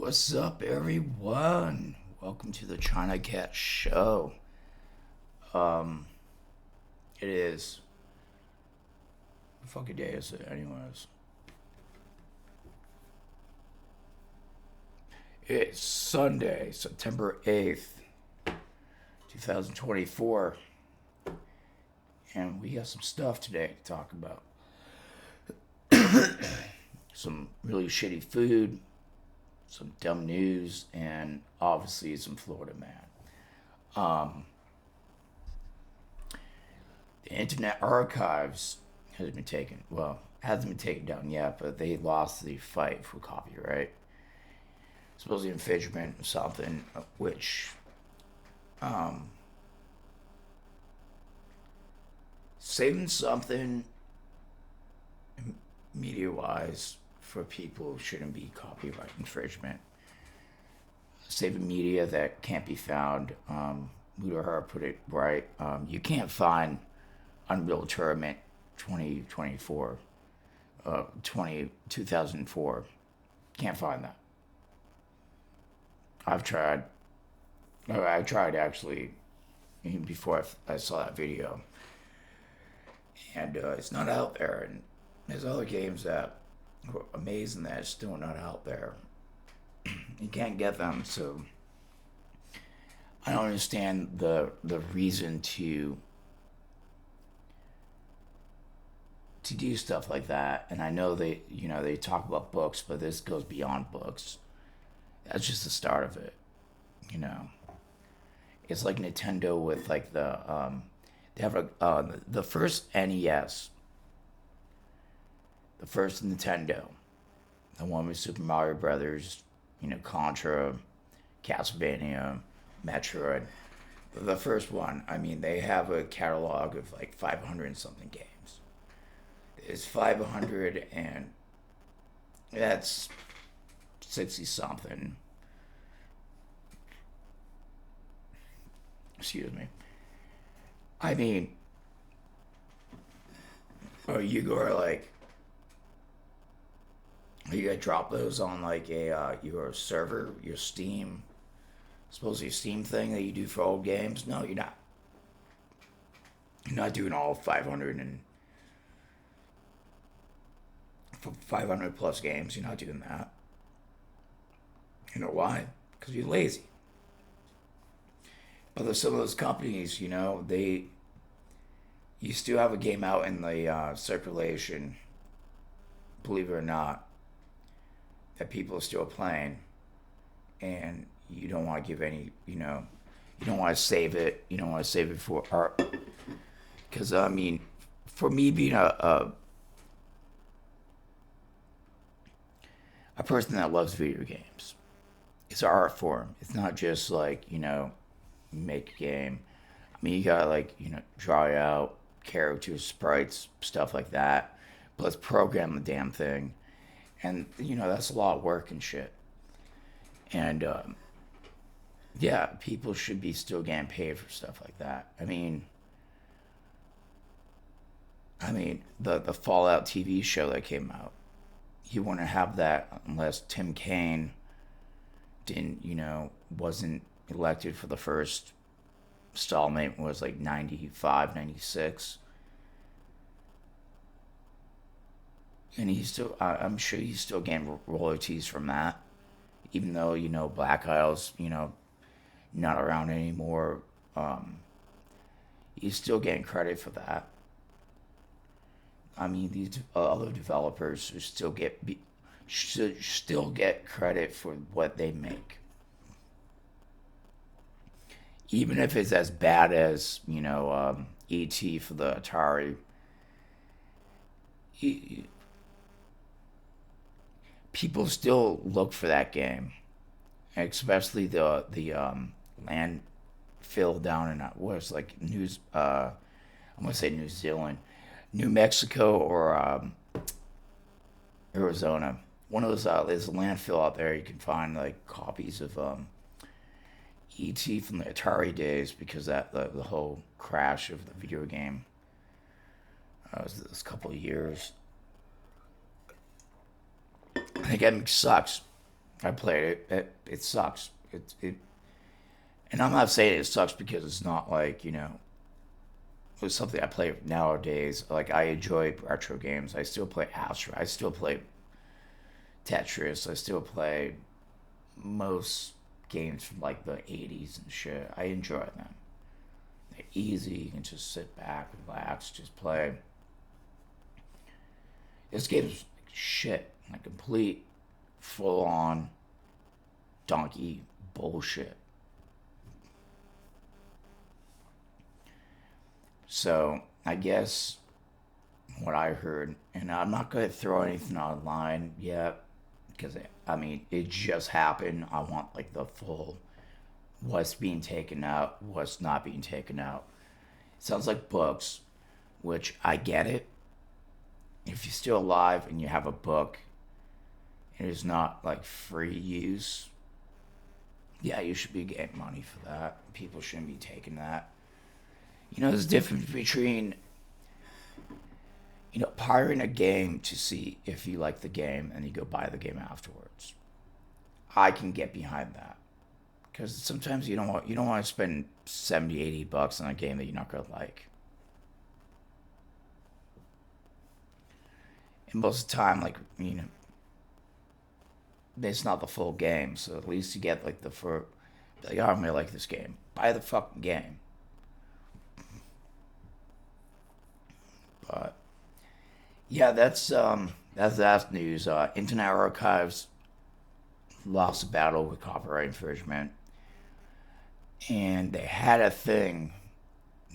What's up, everyone? Welcome to the Chinacat Show. Um, it is. What fucking day is it, anyways? It's Sunday, September 8th, 2024. And we got some stuff today to talk about. Some really shitty food, some dumb news, and obviously some Florida man. The Internet Archives has been taken. Well, hasn't been taken down yet, but they lost the fight for copyright. Supposedly infringement or something, which saving something media-wise for people shouldn't be copyright infringement. Saving media that can't be found. Mudahar put it right. You can't find Unreal Tournament 2024, 2004. Can't find that. I've tried. I tried actually even before I saw that video. And it's not out there. And there's other games that are amazing that it's still not out there. You can't get them, so I don't understand the reason to do stuff like that. And I know they talk about books, but this goes beyond books. That's just the start of it, you know. It's like Nintendo with like they have the first NES, the first Nintendo, the one with Super Mario Brothers, Contra, Castlevania, Metroid. The first one, I mean, they have a catalog of like 500 and something games. It's 500 and that's 60 something. Excuse me. I mean, or you go like, you gotta drop those on like your server, your Steam, supposedly a Steam thing that you do for old games. No, you're not. You're not doing all 500 plus games. You're not doing that. You know why? Because you're lazy. But there's some of those companies, you still have a game out in the circulation, believe it or not, that people are still playing, and you don't want to give any, you don't want to save it. You don't want to save it for art. Because, I mean, for me being a person that loves video games, it's an art form. It's not just like, make a game. I mean, you gotta like, draw out characters, sprites, stuff like that. But let's program the damn thing. And, that's a lot of work and shit. And, yeah, people should be still getting paid for stuff like that. I mean, the Fallout TV show that came out, you wouldn't have that unless Tim Kaine wasn't elected for the first installment, was like 95, 96. And I'm sure he's still getting royalties from that. Even though, Black Isle's, not around anymore. He's still getting credit for that. I mean, these other developers should still get credit for what they make. Even if it's as bad as, E.T. for the Atari. People still look for that game. Especially the landfill down in, what's like, I'm going to say New Zealand. New Mexico or Arizona. One of those, there's a landfill out there. You can find like copies of E.T. from the Atari days, because that the whole crash of the video game was this couple of years. I think it sucks I played it. It sucks. And I'm not saying it sucks because it's not like, it's something I play nowadays. Like, I enjoy retro games. I still play Astro. I still play Tetris. I still play most games from like the 80s and shit. I enjoy them. They're easy. You can just sit back, relax, just play. This game's like shit. Like complete, full on donkey bullshit. So I guess what I heard, and I'm not going to throw anything online yet because I mean it just happened. I want like the full what's being taken out, what's not being taken out. It sounds like books, which I get it. If you're still alive and you have a book, it is not like free use. Yeah, you should be getting money for that. People shouldn't be taking that. There's a difference between, pirating a game to see if you like the game and you go buy the game afterwards. I can get behind that. Because sometimes you don't want to spend 70, $80 on a game that you're not going to like. And most of the time, like, it's not the full game. So at least you get like the first, like, oh, I'm going to like this game. Buy the fucking game. But yeah, that's news. Internet Archives lost a battle with copyright infringement, and they had a thing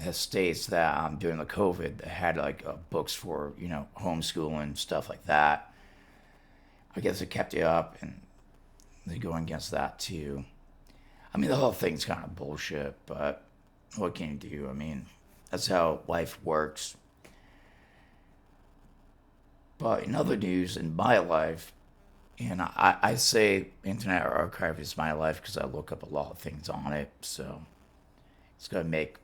that states that during the COVID they had like books for homeschooling stuff like that. I guess they kept it up, and they're going against that too. I mean, the whole thing's kind of bullshit, but what can you do? I mean, that's how life works. But in other news, in my life, and I say Internet Archive is my life because I look up a lot of things on it, so it's going to make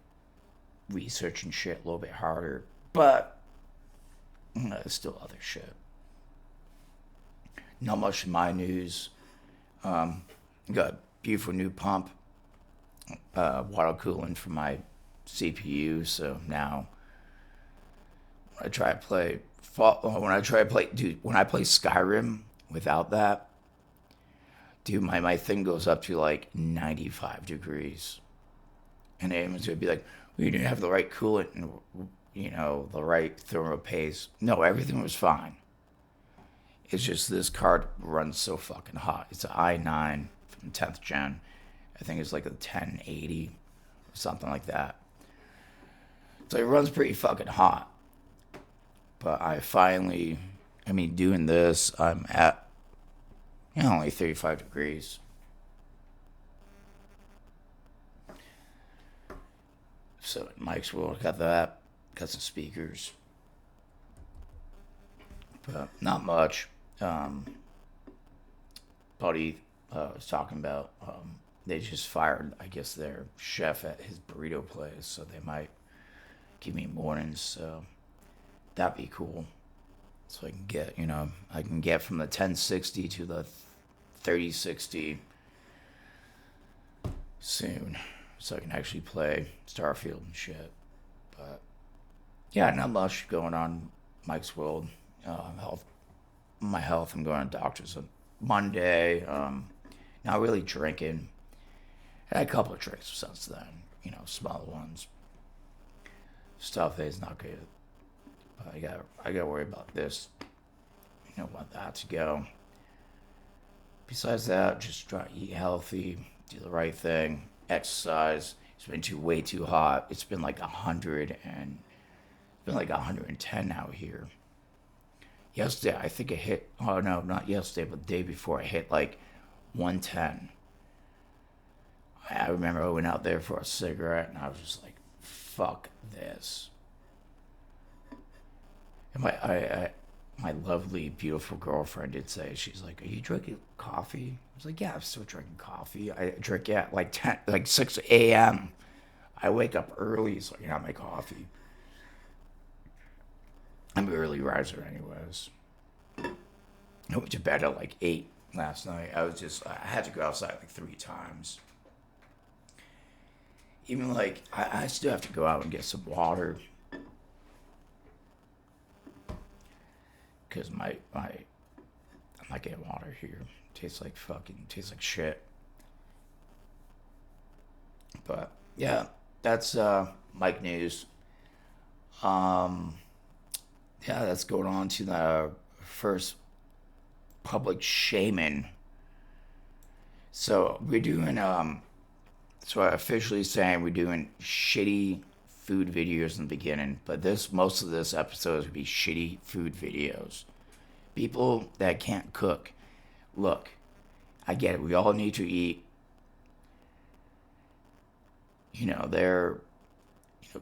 research and shit a little bit harder. But there's still other shit. Not much in my news. Got a beautiful new pump, water cooling for my CPU, so now when I try to play dude, when I play Skyrim without that, dude, my thing goes up to like 95 degrees. And everyone's going to be like, we didn't have the right coolant and, the right thermal paste. No, everything was fine. It's just this card runs so fucking hot. It's an i9 from 10th gen. I think it's like a 1080 or something like that. So it runs pretty fucking hot. But doing this, I'm at only 35 degrees. So Mike's World, got that, got some speakers. But not much. Buddy was talking about, they just fired, I guess, their chef at his burrito place, so they might give me mornings, so that'd be cool. So I can get from the 1060 to the 3060 soon. So I can actually play Starfield and shit. But yeah, not much going on Mike's World. My health, I'm going to doctors on Monday. Not really drinking. Had a couple of drinks since then, smaller ones. Stuff that is not good. But I gotta worry about this. Want that to go. Besides that, just try to eat healthy, do the right thing, exercise. It's been way too hot. It's been like 110 out here. Yesterday, I think it hit. Oh no, not yesterday, but the day before, I hit like 110. I remember I went out there for a cigarette, and I was just like, "Fuck this." And my lovely, beautiful girlfriend did say, she's like, "Are you drinking coffee?" I was like, "Yeah, I'm still drinking coffee. I drink at like 6 a.m. I wake up early, so I can have my coffee. I'm an early riser anyways. I went to bed at like 8 last night. I had to go outside like 3 times. Even like, I still have to go out and get some water. Because I'm not getting water here. Tastes like shit. But yeah, that's Mike News. Um, yeah, that's going on to the first public shaming. So we're doing so officially saying we're doing shitty food videos in the beginning, but most of this episode would be shitty food videos. People that can't cook. Look, I get it. We all need to eat. They're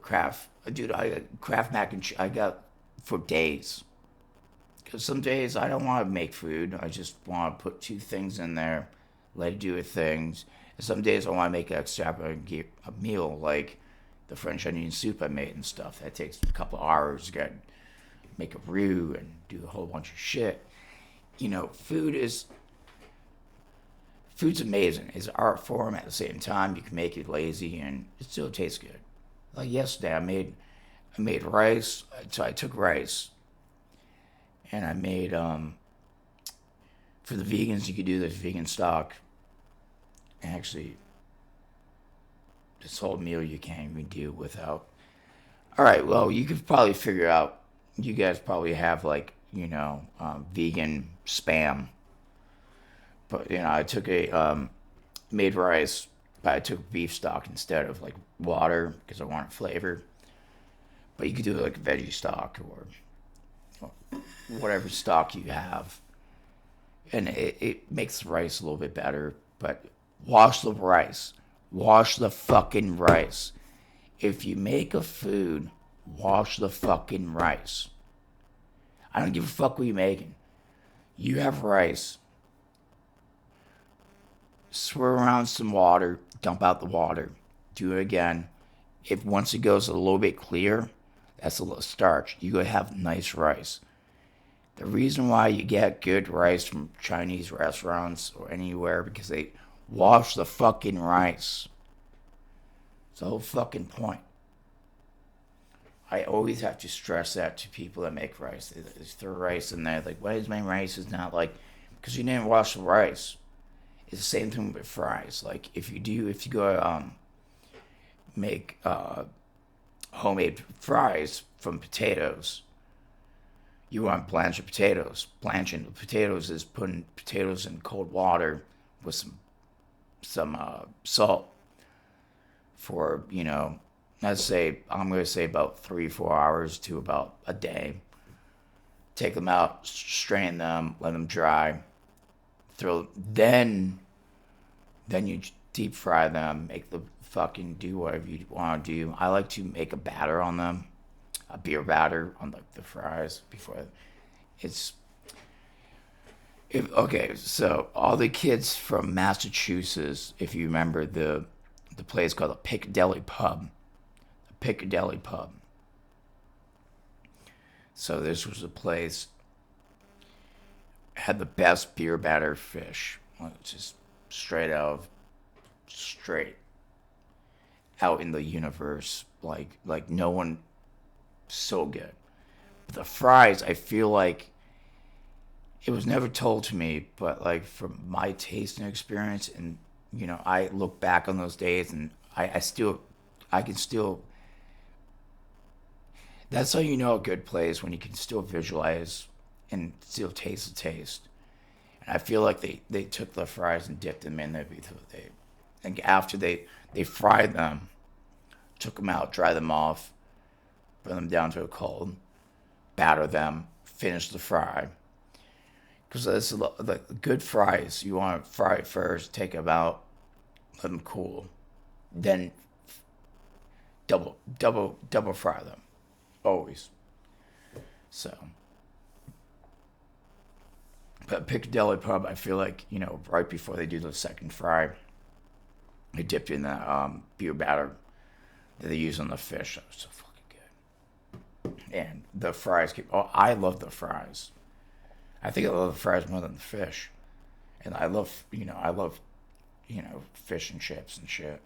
craft. Dude, I got craft mac and cheese. I got for days. Because some days I don't want to make food. I just want to put 2 things in there, let it do its things. And some days I want to make an extravagant meal, like the French onion soup I made and stuff. That takes a couple of hours to make a roux and do a whole bunch of shit. Food's amazing. It's an art form. At the same time, you can make it lazy and it still tastes good. Like yesterday, I made rice. So I took rice and I made for the vegans, you could do this vegan stock. Actually, this whole meal you can't even do without. All right, well, you could probably figure out. You guys probably have like vegan spam. But I took made rice, but I took beef stock instead of like water because I wanted flavor. But you could do like veggie stock or whatever stock you have, and it makes the rice a little bit better. But wash the rice, wash the fucking rice. If you make a food, wash the fucking rice. I don't give a fuck what you're making. You have rice. Swirl around some water, dump out the water, do it again. If once it goes a little bit clear, that's a little starch. You gotta have nice rice. The reason why you get good rice from Chinese restaurants or anywhere because they wash the fucking rice. It's the whole fucking point. I always have to stress that to people that make rice. They throw rice in there, like, why is my rice is not like? Because you didn't wash the rice. It's the same thing with fries. Like if you go make homemade fries from potatoes, you want to blanch the potatoes. Blanching the potatoes is putting potatoes in cold water with some salt for let's say I'm going to say about 3-4 hours to about a day. Take them out, strain them, let them dry. Then you deep fry them, make the fucking do whatever you want to do. I like to make a batter on them, a beer batter on the fries before okay, so all the kids from Massachusetts, if you remember the place called the Piccadilly Pub. The Piccadilly Pub. So this was a place had the best beer batter fish. Just straight out in the universe. Like no one, so good. But the fries, I feel like it was never told to me, but like from my taste and experience, and I look back on those days, and I can still. That's how you know a good place, when you can still visualize and still taste the taste. And I feel like they took the fries and dipped them in there before and after they fried them, took them out, dried them off, bring them down to a cold, batter them, finish the fry. Because that's the good fries. You want to fry it first, take them out, let them cool, then double fry them, always. So, but Piccadilly Pub, I feel like right before they do the second fry, they dipped in that beer batter that they use on the fish. That was so fucking good. And the fries I love the fries. I think I love the fries more than the fish. And I love fish and chips and shit.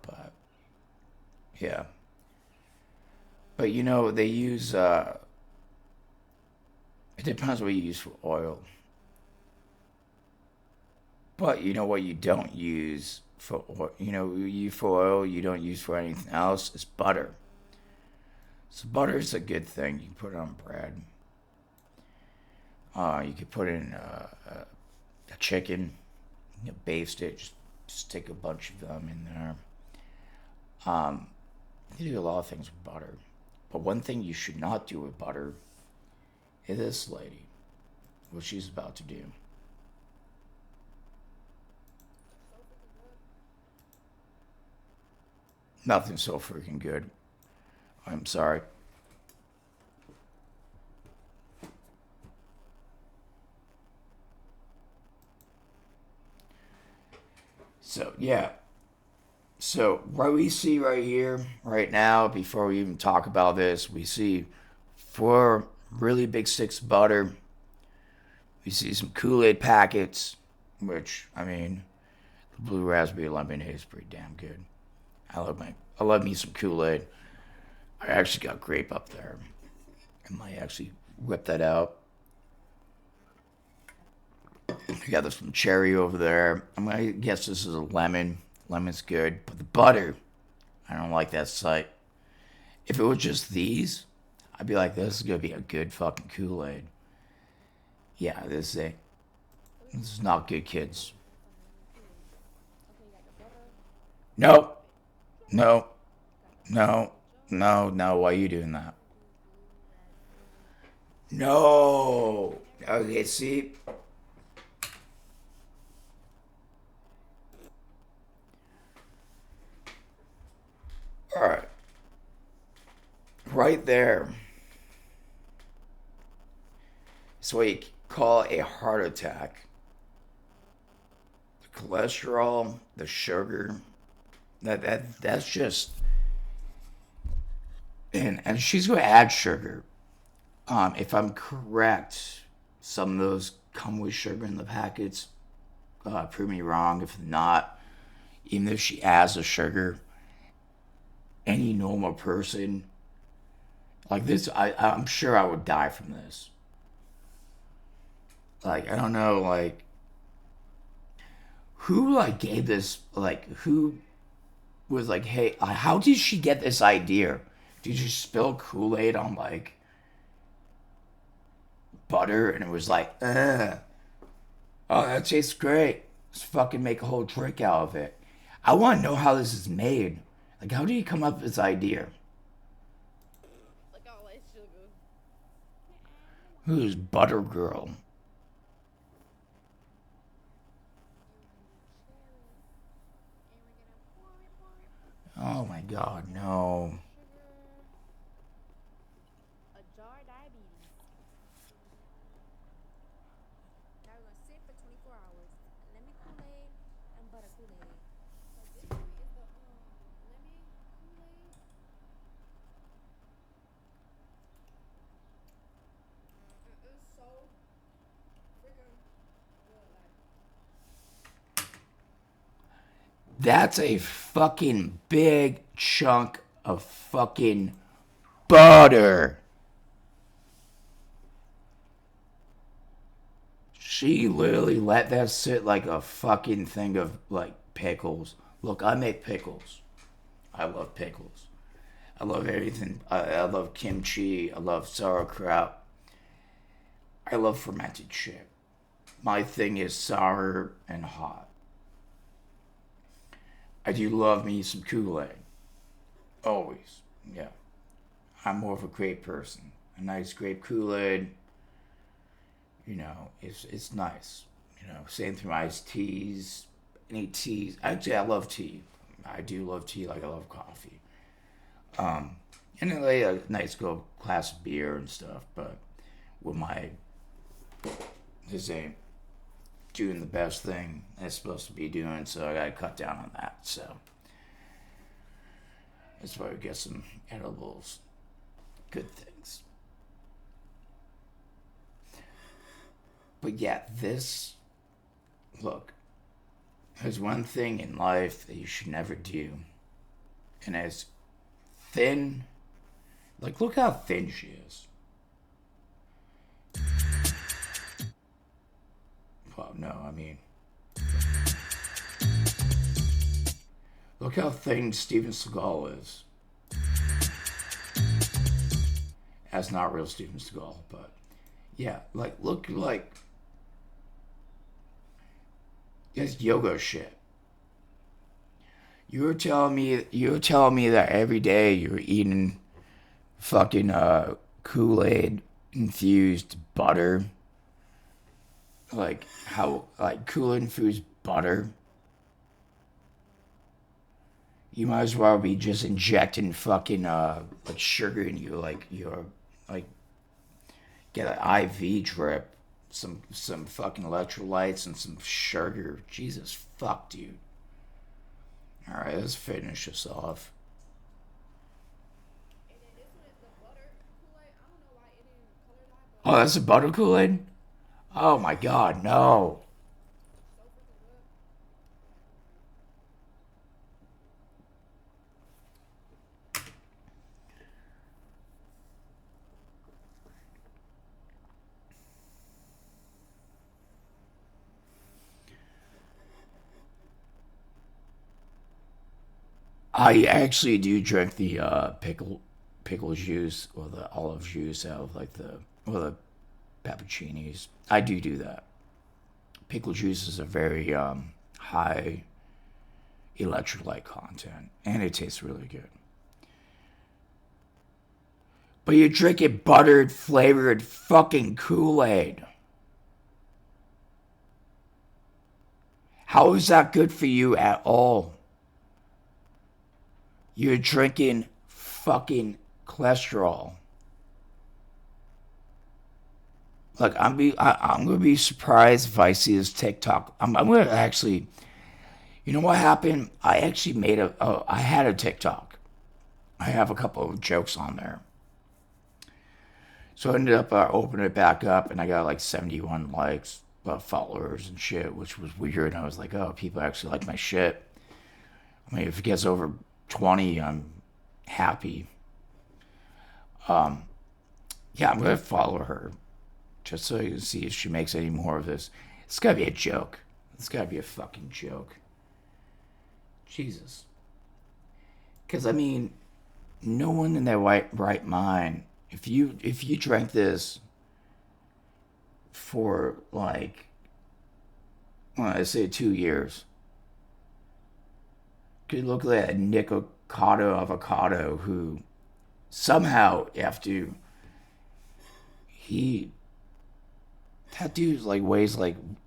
But yeah, but they use. It depends what you use for oil. But you know what you don't use for oil? You for oil you don't use for anything else is butter. So butter is a good thing. You can put it on bread. You could put it in a chicken. Baste it. Just stick a bunch of them in there. Um, you do a lot of things with butter. But one thing you should not do with butter is this lady. What she's about to do. Nothing so freaking good. I'm sorry. So yeah. So what we see right here, right now, before we even talk about this, we see four really big sticks of butter. We see some Kool-Aid packets, which I mean, the blue raspberry lemonade is pretty damn good. I love me some Kool-Aid. I actually got grape up there. I might actually whip that out. I got some cherry over there. I'm gonna guess this is a lemon. Lemon's good, but the butter, I don't like that sight. If it was just these, I'd be like, this is gonna be a good fucking Kool-Aid. Yeah, this is not good, kids. No, no, no, no, no. Why are you doing that? No. Okay, see, all right, right there. It's what you call a heart attack. The cholesterol, the sugar, that's just, and she's going to add sugar. If I'm correct, some of those come with sugar in the packets. Prove me wrong. If not, even if she adds the sugar, any normal person like this, I'm sure I would die from this. Like I don't know, like who like gave this, like who was like, hey, how did she get this idea? Did you spill Kool Aid on like butter and it was like, oh, that tastes great. Let's fucking make a whole drink out of it. I want to know how this is made. Like, how do you come up with this idea? Who's Butter Girl? Oh my god, no. That's a fucking big chunk of fucking butter. She literally let that sit like a fucking thing of like pickles. Look, I make pickles. I love pickles. I love everything. I love kimchi. I love sauerkraut. I love fermented shit. My thing is sour and hot. I do love me some Kool Aid. Always. Yeah. I'm more of a grape person. A nice grape Kool Aid, it's nice. Same through iced teas. Any teas. Actually, I love tea. I do love tea like I love coffee. Um, and then like a nice go glass of beer and stuff. But with this ain't doing the best thing it's supposed to be doing, so I gotta cut down on that. So that's why we get some edibles, good things. But yeah, this, look, there's one thing in life that you should never do. And as thin, like, look how thin she is. Well, no, I mean, look how thin Steven Seagal is. That's not real Steven Seagal, but yeah, like, look like it's yoga shit. You were telling me that every day you were eating fucking Kool-Aid infused butter. Like how like Kool-Aid infused butter. You might as well be just injecting fucking like sugar in you, like you're like get an IV drip, some fucking electrolytes and some sugar. Jesus fuck, dude. All right, let's finish this off. Oh, that's a butter Kool-Aid? Oh my god, no. I actually do drink the pickle juice or the olive juice out of like the pepperoncinis. I do that. Pickle juice is a very high electrolyte content, and it tastes really good. But you're drinking buttered flavored fucking Kool-Aid. How is that good for you at all? You're drinking fucking cholesterol. Look, I'm gonna be surprised if I see this TikTok. I'm gonna actually, you know what happened? I actually I had a TikTok. I have a couple of jokes on there. So I ended up opening it back up, and I got like 71 likes, followers and shit, which was weird. And I was like, oh, people actually like my shit. I mean, if it gets over 20, I'm happy. Yeah, I'm gonna follow her just so you can see if she makes any more of this. It's gotta be a joke. It's gotta be a fucking joke. Jesus. Because I mean, no one in their right mind. If you drank this for like, well, I say 2 years, could look like a Nicocado avocado who somehow after he that dude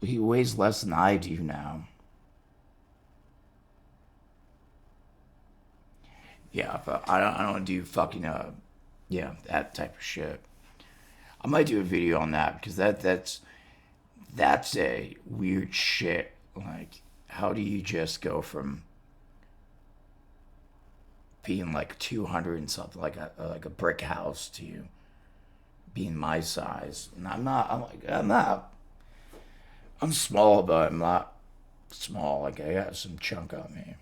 he weighs less than I do now. Yeah, but I don't do fucking yeah, that type of shit. I might do a video on that because that's a weird shit. Like, how do you just go from being like 200 and something, like a brick house, to being my size? And I'm small, but I'm not small. Like, I got some chunk on me.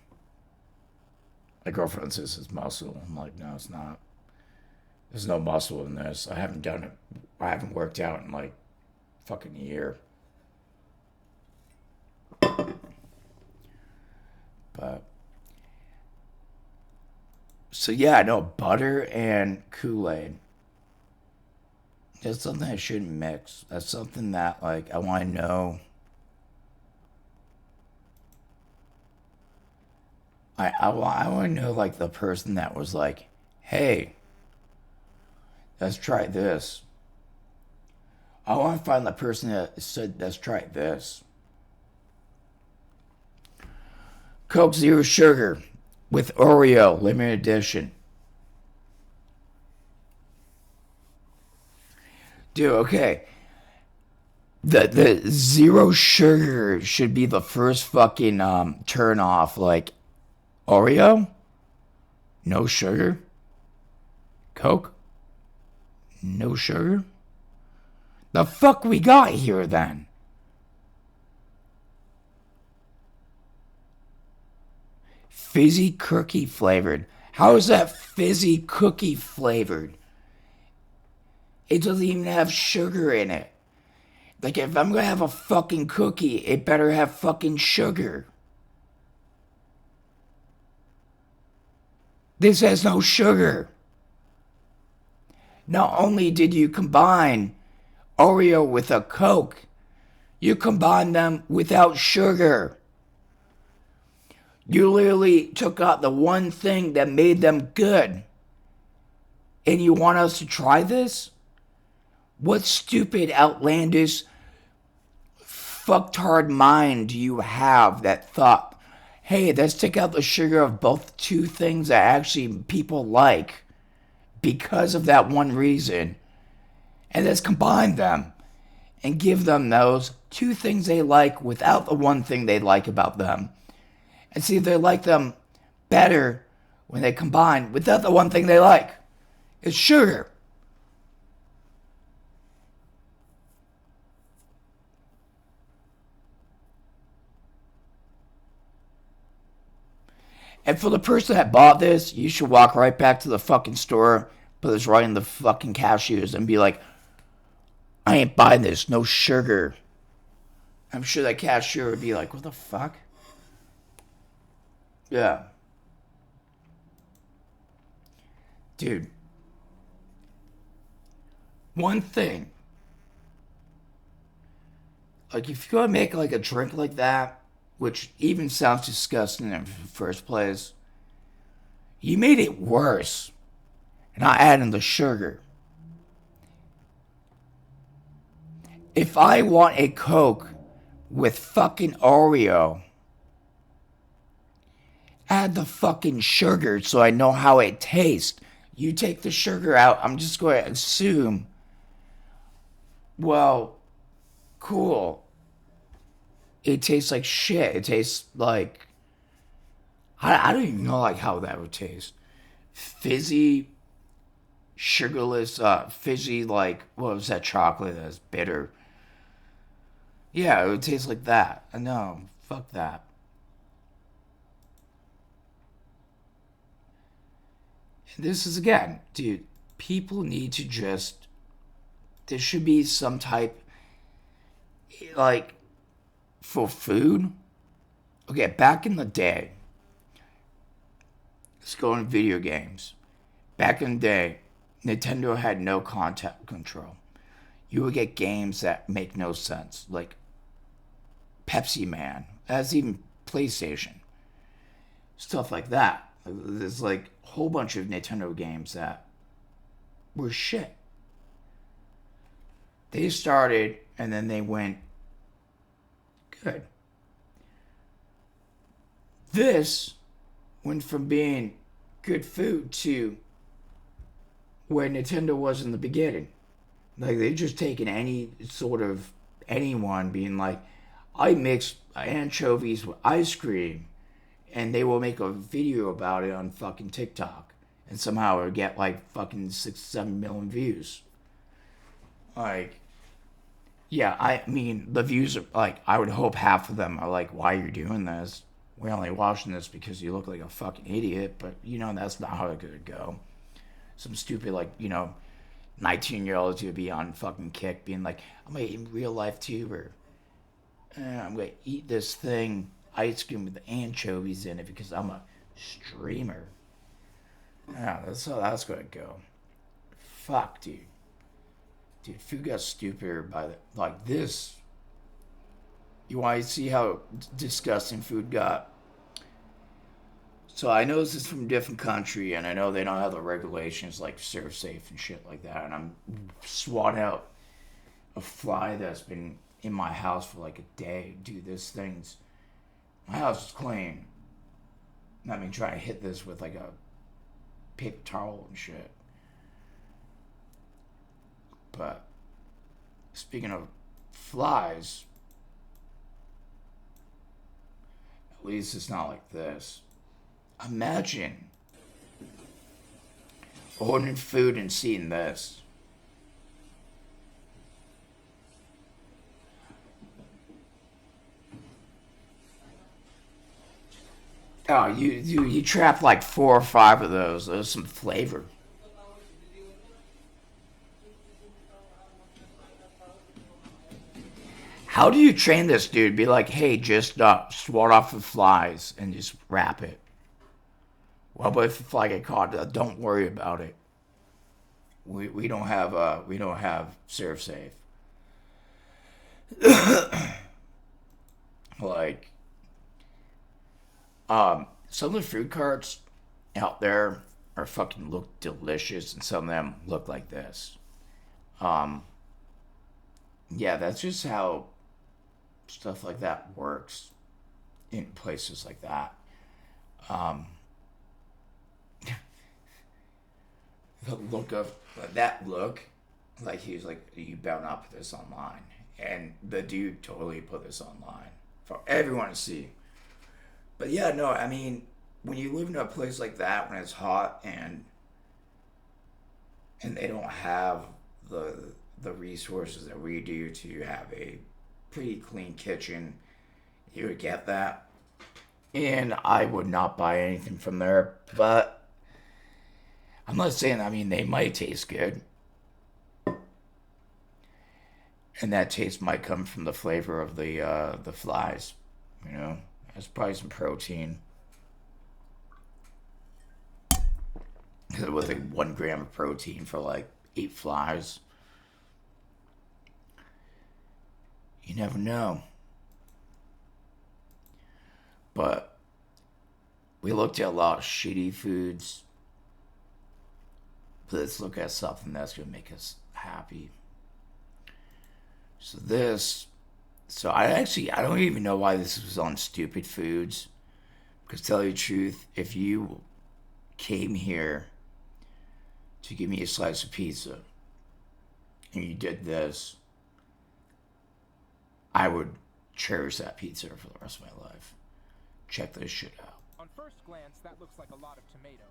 My girlfriend says it's muscle. I'm like, no, it's not. There's no muscle in this. I haven't done it. I haven't worked out in like fucking a year. But so yeah, no, butter and Kool-Aid. That's something I shouldn't mix. That's something that like I want to know. I want to know like the person that was like, hey, let's try this. I want to find the person that said, let's try this. Coke Zero Sugar with Oreo, limited edition. Dude, okay. The zero sugar should be the first fucking turn off. Like, Oreo? No sugar? Coke? No sugar? The fuck we got here then? Fizzy cookie flavored. How is that fizzy cookie flavored? It doesn't even have sugar in it. Like, if I'm gonna have a fucking cookie, it better have fucking sugar. This has no sugar. Not only did you combine Oreo with a Coke, you combined them without sugar. You literally took out the one thing that made them good. And you want us to try this? What stupid, outlandish, fucktard mind do you have that thought, hey, let's take out the sugar of both two things that actually people like because of that one reason, and let's combine them and give them those two things they like without the one thing they like about them, and see if they like them better when they combine without the one thing they like. It's sugar. And for the person that bought this, you should walk right back to the fucking store, put this right in the fucking cashiers, and be like, I ain't buying this. No sugar. I'm sure that cashier would be like, what the fuck? Yeah. Dude. One thing. Like, if you're gonna make like a drink like that, which even sounds disgusting in the first place, you made it worse. Not adding the sugar. If I want a Coke with fucking Oreo, add the fucking sugar so I know how it tastes. You take the sugar out, I'm just going to assume, well, cool. It tastes like shit. It tastes like, I don't even know like how that would taste. Fizzy, sugarless, fizzy, like, what was that chocolate that's bitter? Yeah, it would taste like that. No, fuck that. And this is again, dude, people need to just, there should be some type, like, for food. Okay, back in the day, let's go in video games. Back in the day, Nintendo had no content control. You would get games that make no sense, like Pepsi Man. That's even PlayStation. Stuff like that. There's like a whole bunch of Nintendo games that were shit. They started and then they went good. This went from being good food to where Nintendo was in the beginning. Like, they just taken any sort of anyone being like, I mix anchovies with ice cream, and they will make a video about it on fucking TikTok, and somehow it'll get like fucking 6-7 million views. Like, yeah, I mean, the views are like, I would hope half of them are like, why are you doing this? We're only watching this because you look like a fucking idiot, but you know, that's not how it could go. Some stupid, like, 19-year-olds would be on fucking Kick being like, I'm gonna eat real life tuber. I'm gonna eat this thing, ice cream with anchovies in it because I'm a streamer. Yeah, that's how that's gonna go. Fuck, dude. Dude, food got stupider by the, like this. You want to see how disgusting food got? So I know this is from a different country, and I know they don't have the regulations like serve safe and shit like that. And I'm swatting out a fly that's been in my house for like a day. Dude, this thing's, my house is clean. I mean, trying to hit this with like a paper towel and shit. But speaking of flies, at least it's not like this. Imagine ordering food and seeing this. Oh, you trap like 4 or 5 of those. There's some flavor. How do you train this dude? Be like, hey, just swat off the flies and just wrap it. Well, but if the fly get caught, don't worry about it. We don't have serve safe. Like some of the food carts out there are fucking look delicious, and some of them look like this. Um, yeah, that's just how stuff like that works in places like that. Um, the look of that look, like he was like, you better not put this online, and the dude totally put this online for everyone to see. But yeah, no, I mean, when you live in a place like that, when it's hot and they don't have the resources that we do to have a pretty clean kitchen, you would get that. And I would not buy anything from there, but I'm not saying. I mean, they might taste good, and that taste might come from the flavor of the flies. You know, there's probably some protein. With like 1 gram of protein for like 8 flies, you never know. But we looked at a lot of shitty foods. But let's look at something that's gonna make us happy. So this, so I don't even know why this was on stupid foods. Because to tell you the truth, if you came here to give me a slice of pizza and you did this, I would cherish that pizza for the rest of my life. Check this shit out. On first glance, that looks like a lot of tomato,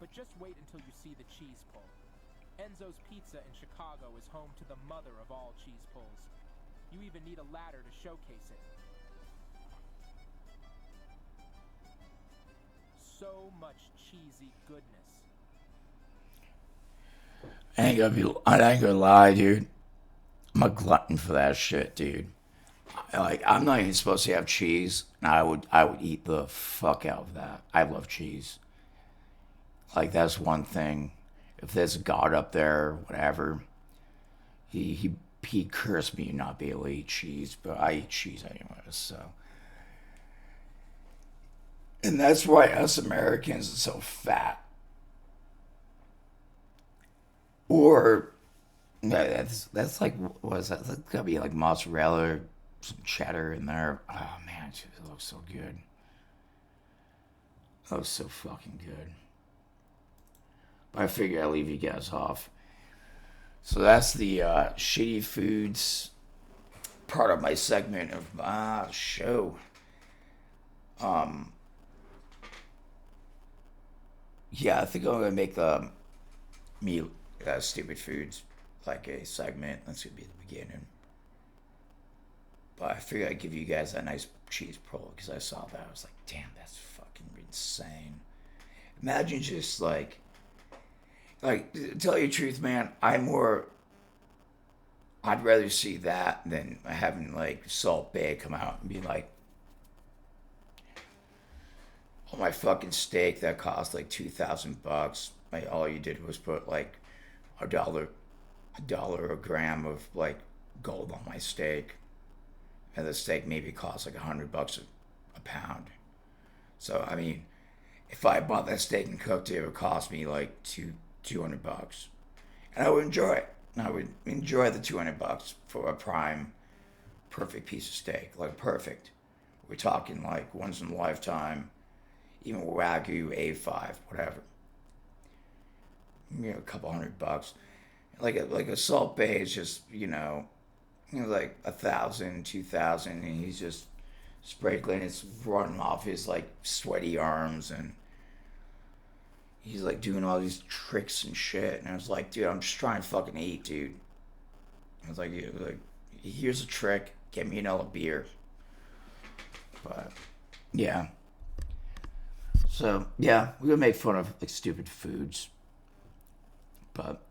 but just wait until you see the cheese pull. Enzo's Pizza in Chicago is home to the mother of all cheese pulls. You even need a ladder to showcase it. So much cheesy goodness. I ain't gonna lie, dude. I'm a glutton for that shit, dude. Like, I'm not even supposed to have cheese, and I would eat the fuck out of that. I love cheese. Like, that's one thing. If there's a God up there, whatever, he cursed me to not be able to eat cheese, but I eat cheese anyways. So, and that's why us Americans are so fat. Or that's like, what is that? That's gotta be like mozzarella, some cheddar in there. Oh man, it looks so good. It looks so fucking good. But I figure I'll leave you guys off. So that's the shitty foods part of my segment of my show. Um, yeah, I think I'm gonna make the me stupid foods like a segment. That's gonna be the beginning. But I figured I'd give you guys a nice cheese pull because I saw that. I was like, damn, that's fucking insane. Imagine just like, to tell you the truth, man, I'd rather see that than having like Salt Bae come out and be like, oh, my fucking steak that cost like $2,000. Like, all you did was put like a dollar a gram of like gold on my steak, and the steak maybe costs like $100 a pound. So I mean, if I bought that steak and cooked it, it would cost me like $200, and I would enjoy it. I would enjoy the $200 for a prime, perfect piece of steak, like perfect. We're talking like once in a lifetime, even Wagyu A5, whatever. You know, a couple $100. Like a Salt Bae is just like 1,000, 2,000, and he's just sprinkling. It's running off his like sweaty arms, and he's like doing all these tricks and shit. And I was like, dude, I'm just trying to fucking eat, dude. I was like, here's a trick. Get me another beer. But yeah. So yeah, we're gonna make fun of like stupid foods, but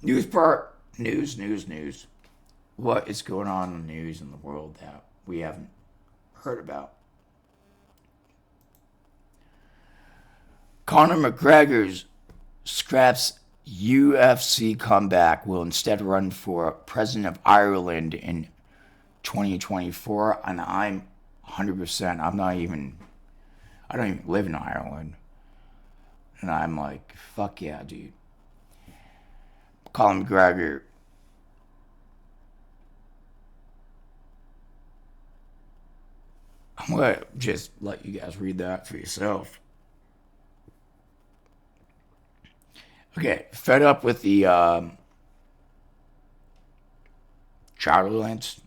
news part, news. What is going on in the news in the world that we haven't heard about? Conor McGregor's scraps UFC comeback, will instead run for president of Ireland in 2024, and I'm 100%. I don't even live in Ireland, and I'm like, fuck yeah, dude. Conor McGregor. I'm gonna just let you guys read that for yourself. Okay, fed up with the Charlotte's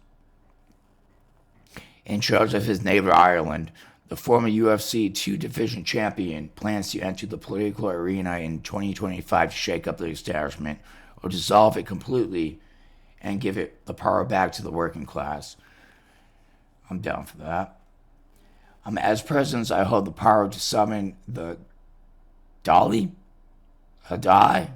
in charge of his neighbor Ireland, the former UFC two-division champion plans to enter the political arena in 2025 to shake up the establishment or dissolve it completely and give it the power back to the working class. I'm down for that. As president, I hold the power to summon the Dali, Hadai,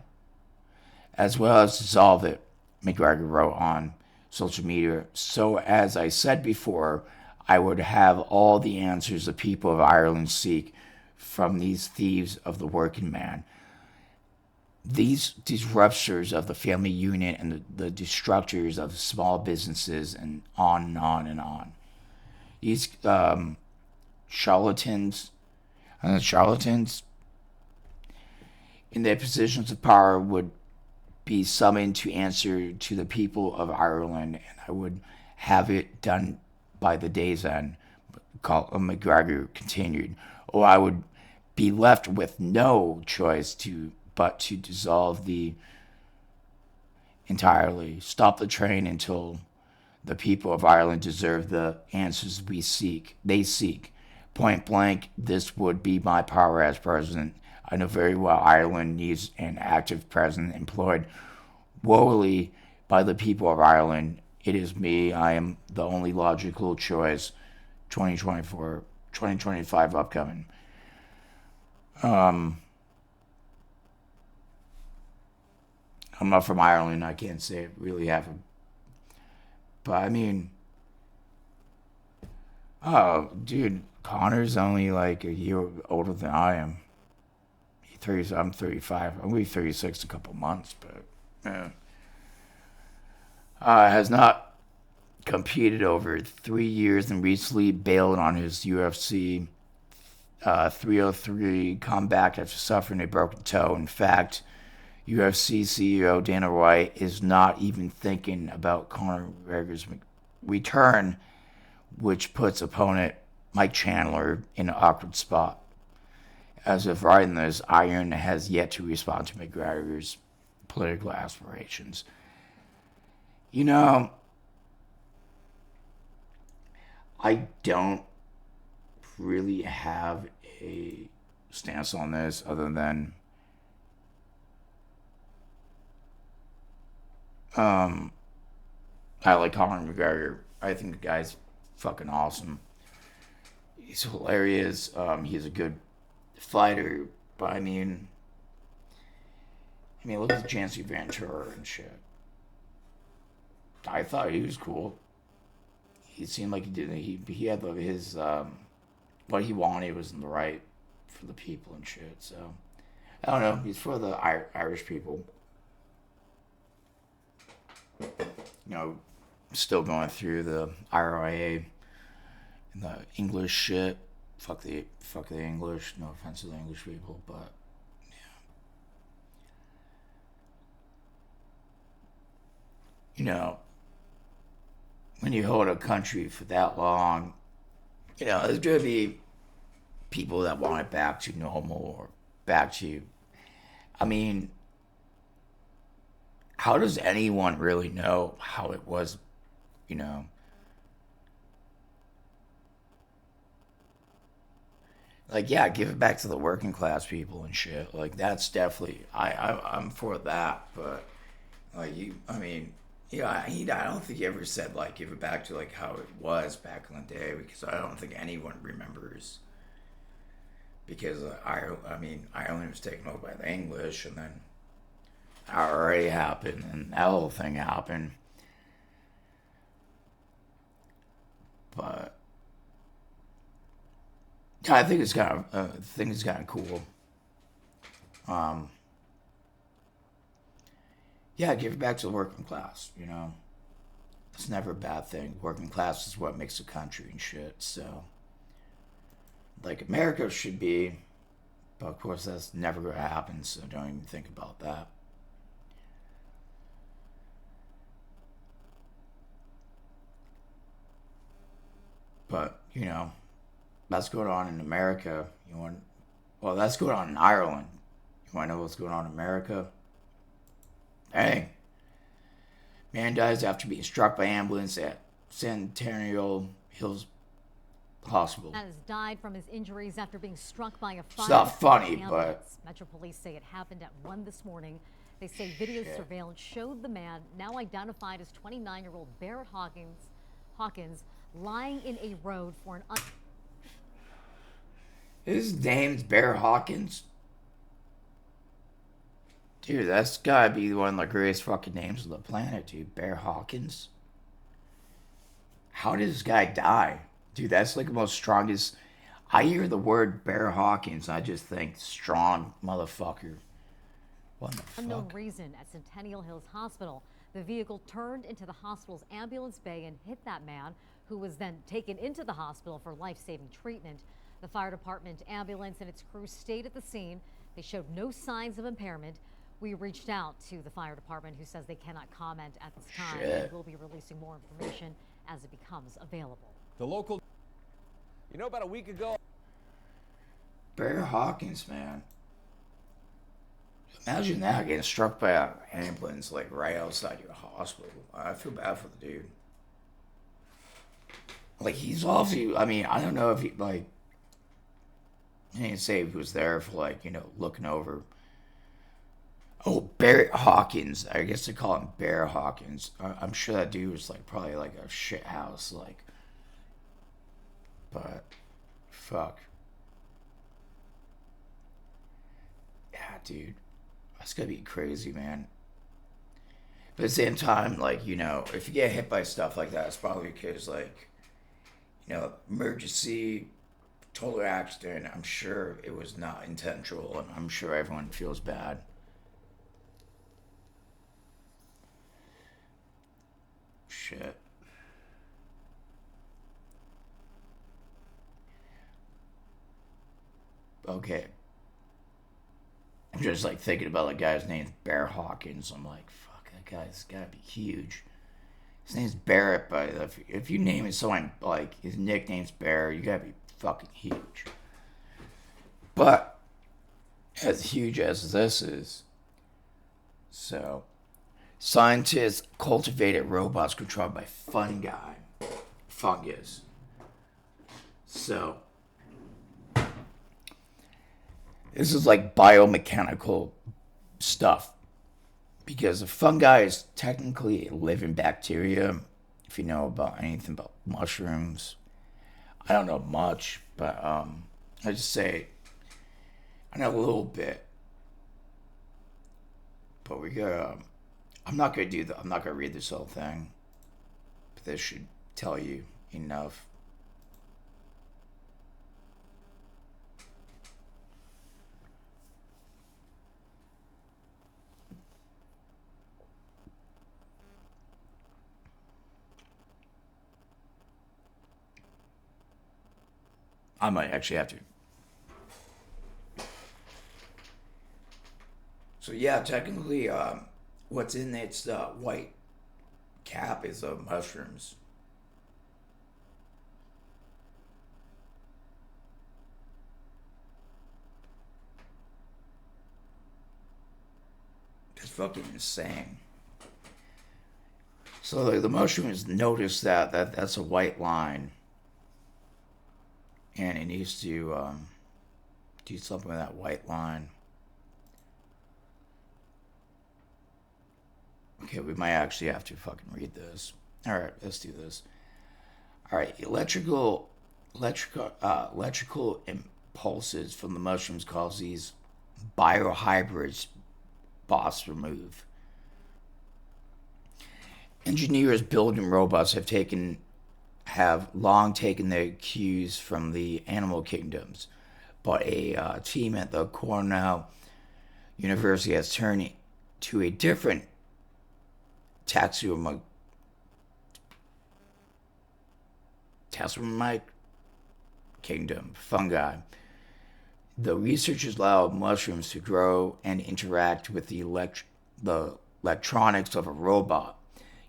as well as dissolve it, McGregor wrote on social media. So, as I said before, I would have all the answers the people of Ireland seek from these thieves of the working man. These disruptors of the family unit and the destructors of small businesses, and on and on and on. These charlatans in their positions of power would be summoned to answer to the people of Ireland, and I would have it done by the day's end, McGregor continued. Or I would be left with no choice but to dissolve the entirely, stop the train until the people of Ireland deserve the answers they seek. Point blank, this would be my power as president. I know very well Ireland needs an active president employed woefully by the people of Ireland. It is me. I am the only logical choice. 2024, 2025 upcoming. I'm not from Ireland. I can't say it really happened. But I mean, oh, dude, Connor's only like a year older than I am. I'm 35. I'm going to be 36 in a couple months, but yeah. Has not competed over 3 years and recently bailed on his UFC 303 comeback after suffering a broken toe. In fact, UFC CEO Dana White is not even thinking about Conor McGregor's return, which puts opponent Mike Chandler in an awkward spot. As of writing this, Iron has yet to respond to McGregor's political aspirations. You know, I don't really have a stance on this other than I like Conor McGregor. I think the guy's fucking awesome. He's hilarious. He's a good fighter, but I mean, look at Jancy Ventura and shit. I thought he was cool. He seemed like he did. He had his what he wanted was in the right for the people and shit. So I don't know. He's for the Irish people. Still going through the IRA and the English shit. Fuck the English. No offense to the English people, but yeah. When you hold a country for that long, there's going to be people that want it back to normal or back to. I mean, how does anyone really know how it was, Like, yeah, give it back to the working class people and shit. Like, that's definitely, I'm for that. But, like, I don't think he ever said, like, give it back to, like, how it was back in the day. Because I don't think anyone remembers because Ireland was taken over by the English, and then that already happened, and that whole thing happened. But yeah, I think it's kind of cool. Um, yeah, give it back to the working class. It's never a bad thing. Working class is what makes a country and shit. So, like America should be, but of course that's never gonna happen. So don't even think about that. But that's going on in America. Well, that's going on in Ireland. You want to know what's going on in America? Hey, man dies after being struck by ambulance at Centennial Hills Hospital. Has died from his injuries after being struck by a fire. It's not funny, ambulance. but Metro Police say it happened at 1 this morning. They say video Shit. surveillance showed the man, now identified as 29-year-old Barrett Hawkins, lying in a road for an his name's Bear Hawkins. Dude, that's gotta be one of the greatest fucking names on the planet, dude. Bear Hawkins. How did this guy die? Dude, that's like the most strongest. I hear the word Bear Hawkins, I just think strong motherfucker. What the unknown fuck? reason at Centennial Hills Hospital. The vehicle turned into the hospital's ambulance bay and hit that man, who was then taken into the hospital for life-saving treatment. The fire department, ambulance, and its crew stayed at the scene. They showed no signs of impairment. We reached out to the fire department, who says they cannot comment at this time. Shit. They will be releasing more information as it becomes available. The local, about a week ago. Bear Hawkins, man. Imagine that getting struck by an ambulance like right outside your hospital. I feel bad for the dude. Like he's obviously. I don't know if he like. He didn't say he was there for looking over. Oh, Barrett Hawkins. I guess they call him Bear Hawkins. I'm sure that dude was probably like a shit house But fuck. Yeah, dude. That's gonna be crazy, man. But at the same time, if you get hit by stuff like that, it's probably because, emergency, total accident. I'm sure it was not intentional, and I'm sure everyone feels bad. Shit. Okay. I'm just thinking about the guy's name's Bear Hawkins. I'm like, fuck, that guy's gotta be huge. His name's Barrett, but if you name it someone his nickname's Bear, you gotta be fucking huge. But as huge as this is, so scientists cultivated robots controlled by fungus. So this is biomechanical stuff. Because the fungi is technically a living bacteria. If you know about anything about mushrooms. I don't know much, but I just say I know a little bit. But I'm not gonna read this whole thing. But this should tell you enough. I might actually have to. So yeah, technically, what's in its white cap is mushrooms. It's fucking insane. So the mushrooms notice that's a white line. And it needs to do something with that white line. Okay, we might actually have to fucking read this. Alright, let's do this. Alright, electrical pulses from the mushrooms cause these biohybrids bots remove. Engineers building robots have long taken their cues from the animal kingdoms, but a team at the Cornell University has turned to a different taxonomic kingdom, fungi. The researchers allowed mushrooms to grow and interact with the electronics of a robot,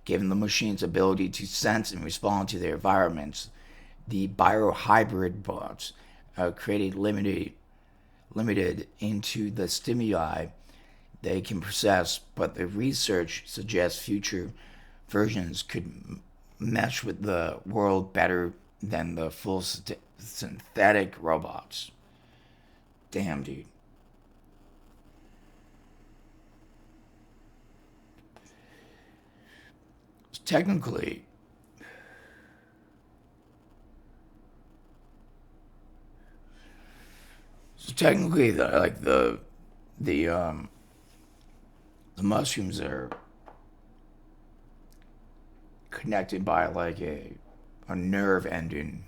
giving the machines ability to sense and respond to their environments. The biohybrid bots created limited into the stimuli they can process, but the research suggests future versions could mesh with the world better than the full synthetic robots. Damn, dude. Technically, the mushrooms are connected by like a nerve ending.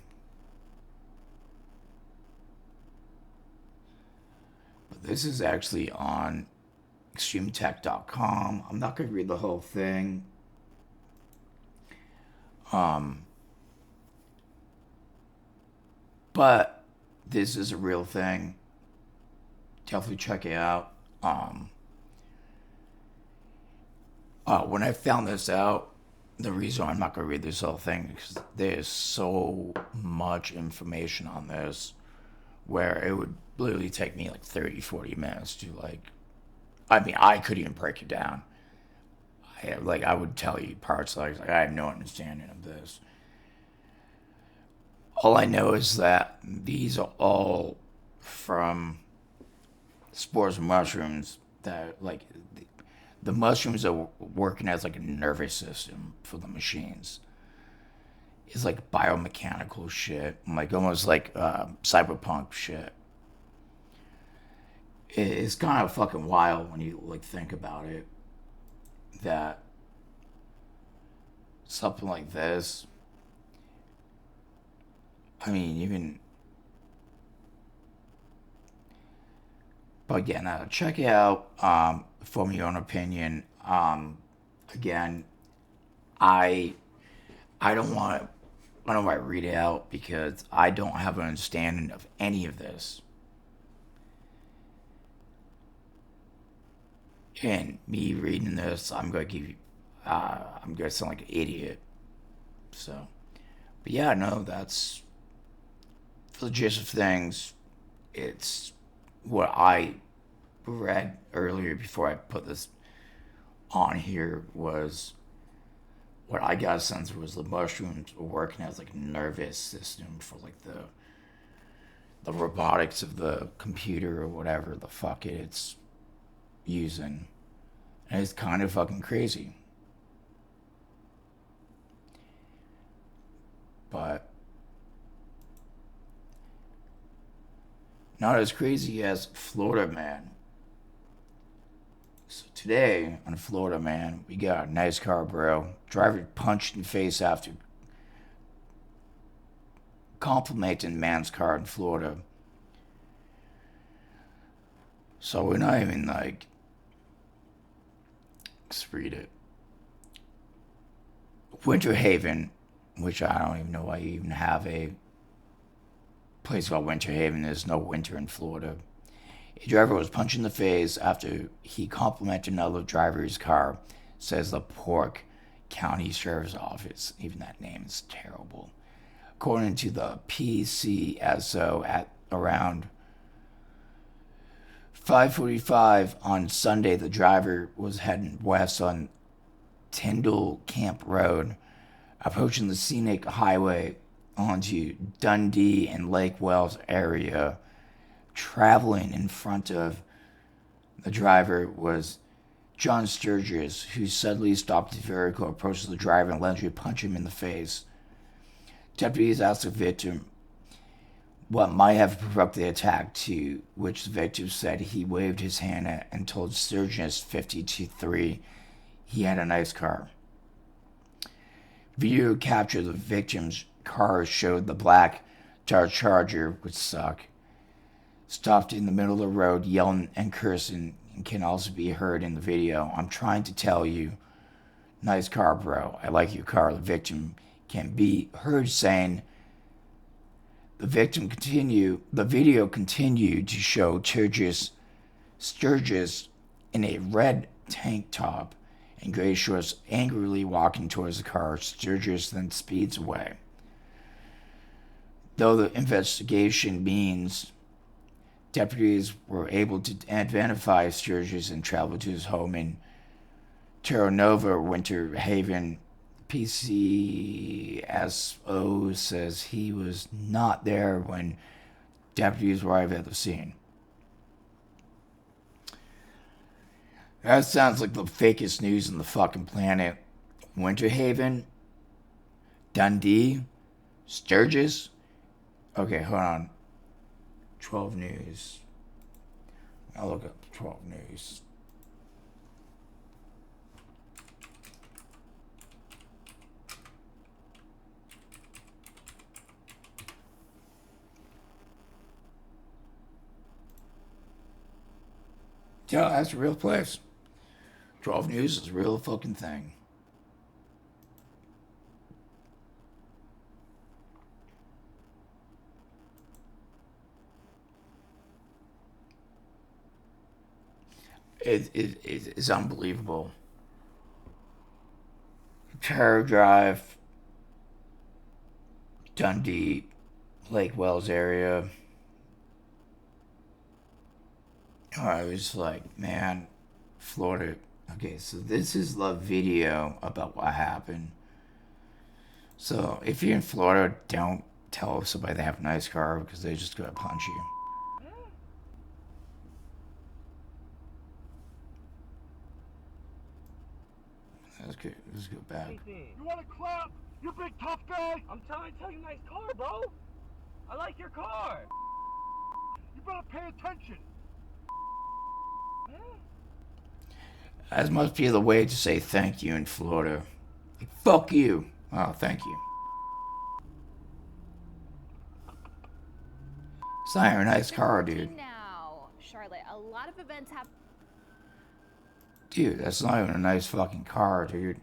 But this is actually on extremetech.com. I'm not going to read the whole thing. But this is a real thing. Definitely check it out. When I found this out, the reason I'm not going to read this whole thing is there's so much information on this where it would literally take me like 30-40 minutes to I couldn't even break it down. I would tell you parts I have no understanding of this. All I know is that these are all from spores of mushrooms that the mushrooms are working as like a nervous system for the machines. It's like biomechanical shit, almost like cyberpunk shit. It's kind of fucking wild when you think about it, that something like this, but again, check it out, form your own opinion. Again, I don't want to read it out because I don't have an understanding of any of this. And me reading this, I'm going to sound like an idiot. So, but yeah, no, that's for the gist of things. It's what I read earlier before I put this on here was what I got a sense was the mushrooms were working as like a nervous system for like the robotics of the computer or whatever the fuck it's using. And it's kind of fucking crazy. But not as crazy as Florida Man. So today on Florida Man, we got a nice car, bro. Driver punched in the face after complimenting man's car in Florida. So we're not even let's read it. Winter Haven, which I don't even know why you even have a place called Winter Haven. There's no winter in Florida. A driver was punched in the face after he complimented another driver's car, says the Polk County Sheriff's Office. Even that name is terrible. According to the PCSO, at around 5:45 on Sunday, the driver was heading west on Tyndall Camp Road, approaching the scenic highway onto Dundee and Lake Wells area. Traveling in front of the driver was John Sturgis, who suddenly stopped the vehicle, approached the driver, and allegedly punched him in the face. Deputies asked the victim what might have provoked the attack, to which the victim said he waved his hand at and told Sturgis 53 he had a nice car. Video capture of the victim's car showed the black Dodge Charger, which suck, stopped in the middle of the road yelling and cursing, and can also be heard in the video. I'm trying to tell you, nice car, bro. I like your car. The victim can be heard saying. The video continued to show Sturgis in a red tank top and gray shorts angrily walking towards the car. Sturgis then speeds away. Though the investigation means deputies were able to identify Sturgis and travel to his home in Terra Nova, Winter Haven, PCSO says he was not there when deputies arrived at the scene. That sounds like the fakest news on the fucking planet. Winter Haven, Dundee, Sturgis. Okay, hold on. 12 News. I'll look up 12 News. Yeah, that's a real place. 12 News is a real fucking thing. It is unbelievable. Terror Drive, Dundee, Lake Wells area. I was like, man, Florida. Okay, so this is the video about what happened. So if you're in Florida, don't tell somebody they have a nice car because they're just gonna punch you. Let's go back. You want to clap? You big tough guy? I'm trying to tell you, nice car, bro. I like your car. You better pay attention. That must be the way to say thank you in Florida. Like, fuck you. Oh, thank you. It's not even a nice car, dude. Now, Charlotte, a lot of events have. Dude, that's not even a nice fucking car, dude.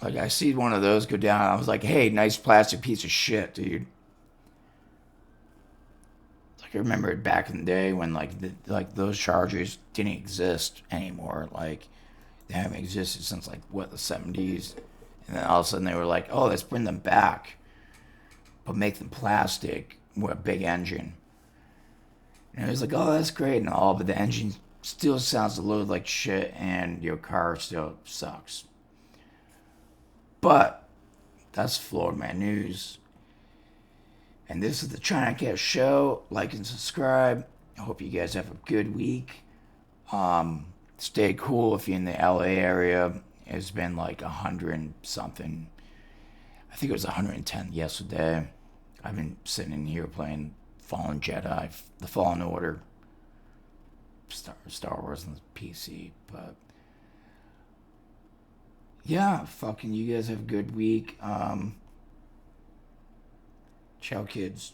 Like, I see one of those go down, I was like, hey, nice plastic piece of shit, dude. Like, I remember back in the day when, like those Chargers didn't exist anymore. Like, they haven't existed since, like, what, the 70s? And then all of a sudden they were like, oh, let's bring them back, but make them plastic with a big engine. And it was like, oh, that's great and all, but the engine still sounds a little like shit and your car still sucks. But that's Florida Man News. And this is the Chinacat Show. Like and subscribe. I hope you guys have a good week. Stay cool if you're in the LA area. It's been like 100 and something. I think it was 110 yesterday. I've been sitting in here playing Fallen Jedi, The Fallen Order, Star Wars on the PC. But yeah, fucking you guys have a good week. Ciao, kids.